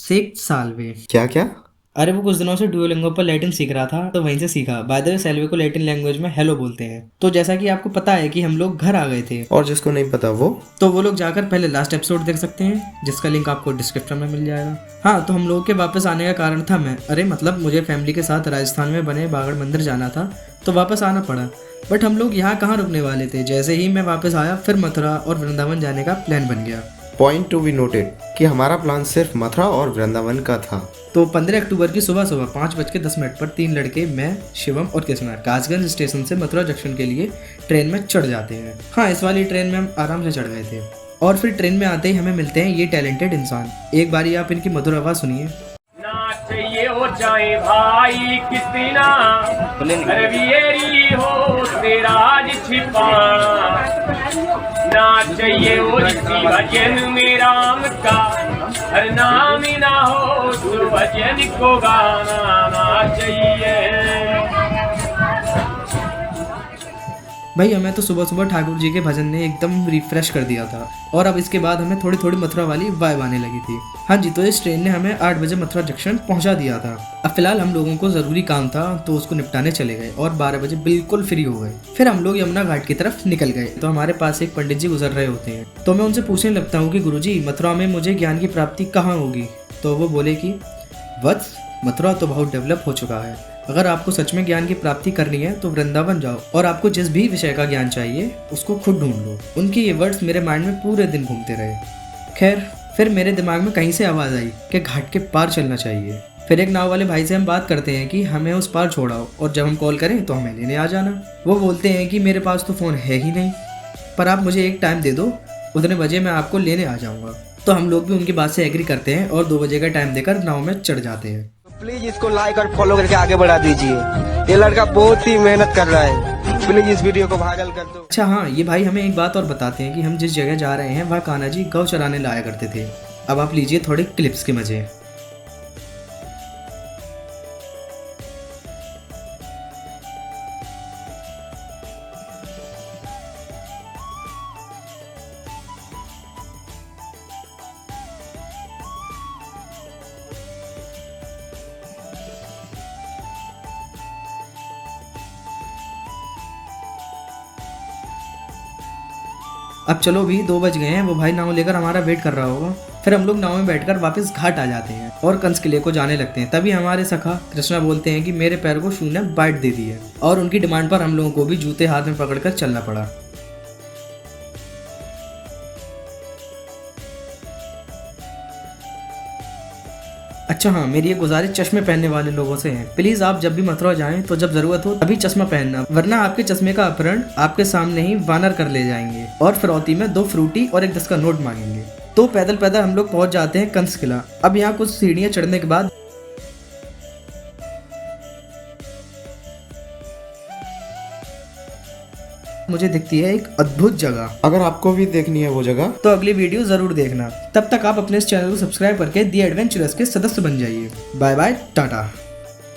6 साल में। क्या क्या? अरे वो कुछ दिनों से डुओलिंगो पर लैटिन सीख रहा था तो वहीं से सीखा। बाय द वे सेल्वे को लैटिन लैंग्वेज में हेलो बोलते हैं। तो जैसा कि आपको पता है कि हम लोग घर आ गए थे, और जिसको नहीं पता वो तो वो लोग जाकर पहले लास्ट एपिसोड देख सकते हैं जिसका लिंक आपको डिस्क्रिप्शन में मिल जाएगा। हाँ, तो हम लोगों के वापस आने का कारण था मुझे फैमिली के साथ राजस्थान में बने बागड़ मंदिर जाना था तो वापस आना पड़ा। बट हम लोग यहाँ कहाँ रुकने वाले थे। जैसे ही मैं वापस आया फिर मथुरा और वृंदावन जाने का प्लान बन गया। पॉइंट टू बी नोटेड कि हमारा प्लान सिर्फ मथुरा और वृंदावन का था। तो 15 अक्टूबर की सुबह सुबह 5:10 पर 3 लड़के, मैं, शिवम और कृष्णा, कासगंज स्टेशन से मथुरा जंक्शन के लिए ट्रेन में चढ़ जाते हैं। हाँ, इस वाली ट्रेन में हम आराम से चढ़ गए थे। और फिर ट्रेन में आते ही हमें मिलते हैं ये टैलेंटेड इंसान। एक बारी आप इनकी मधुर आवाज सुनिए। ये हो जाए भाई कितना रवियरी हो तेरा छिपा ना चाहिए वो भजन में राम का हर नाम ना हो तो भजन को गाना ना चाहिए। भाई हमें तो सुबह सुबह ठाकुर जी के भजन ने एकदम रिफ्रेश कर दिया था और अब इसके बाद हमें थोड़ी थोड़ी मथुरा वाली वाइब आने लगी थी। हाँ जी, तो इस ट्रेन ने हमें 8 बजे मथुरा जंक्शन पहुंचा दिया था। अब फिलहाल हम लोगों को जरूरी काम था तो उसको निपटाने चले गए और 12 बजे बिल्कुल फ्री हो गए। फिर हम लोग यमुना घाट की तरफ निकल गए तो हमारे पास एक पंडित जी गुजर रहे होते हैं। तो मैं उनसे पूछने लगता हूँ कि गुरुजी, मथुरा में मुझे ज्ञान की प्राप्ति कहाँ होगी? तो वो बोले कि वत्स, मथुरा तो बहुत डेवलप हो चुका है। अगर आपको सच में ज्ञान की प्राप्ति करनी है तो वृंदावन जाओ और आपको जिस भी विषय का ज्ञान चाहिए उसको खुद ढूंढ लो। उनके ये वर्ड्स मेरे माइंड में पूरे दिन घूमते रहे। खैर, फिर मेरे दिमाग में कहीं से आवाज़ आई कि घाट के पार चलना चाहिए। फिर एक नाव वाले भाई से हम बात करते हैं कि हमें उस पार छोड़ाओ और जब हम कॉल करें तो हमें लेने आ जाना। वो बोलते हैं कि मेरे पास तो फ़ोन है ही नहीं, पर आप मुझे एक टाइम दे दो, उतने बजे मैं आपको लेने आ जाऊँगा। तो हम लोग भी उनकी बात से एग्री करते हैं और 2 बजे का टाइम देकर नाव में चढ़ जाते हैं। प्लीज इसको लाइक और फॉलो करके आगे बढ़ा दीजिए। ये लड़का बहुत ही मेहनत कर रहा है, प्लीज इस वीडियो को वायरल कर दो। अच्छा हाँ, ये भाई हमें एक बात और बताते हैं कि हम जिस जगह जा रहे हैं वहाँ कान्हा जी गौ चराने लाया करते थे। अब आप लीजिए थोड़े क्लिप्स के मजे। अब चलो भी 2 बज गए हैं, वो भाई नाव लेकर हमारा वेट कर रहा होगा। फिर हम लोग नाव में बैठकर वापस घाट आ जाते हैं और कंस किले को जाने लगते हैं। तभी हमारे सखा कृष्णा बोलते हैं कि मेरे पैर को शू ने बाइट दे दी है और उनकी डिमांड पर हम लोगों को भी जूते हाथ में पकड़कर चलना पड़ा। अच्छा हाँ, मेरी ये गुजारिश चश्मे पहनने वाले लोगों से है, प्लीज आप जब भी मथुरा जाएं तो जब जरूरत हो तभी चश्मा पहनना, वरना आपके चश्मे का अपहरण आपके सामने ही वानर कर ले जाएंगे और फिरौती में 2 फ्रूटी और एक 10 का नोट मांगेंगे। तो पैदल पैदल हम लोग पहुंच जाते हैं कंस किला। अब यहाँ कुछ सीढ़ियाँ चढ़ने के बाद मुझे दिखती है एक अद्भुत जगह। अगर आपको भी देखनी है वो जगह तो अगली वीडियो जरूर देखना। तब तक आप अपने इस चैनल को सब्सक्राइब करके दी एडवेंचरर्स के सदस्य बन जाइए। Bye bye, Tata.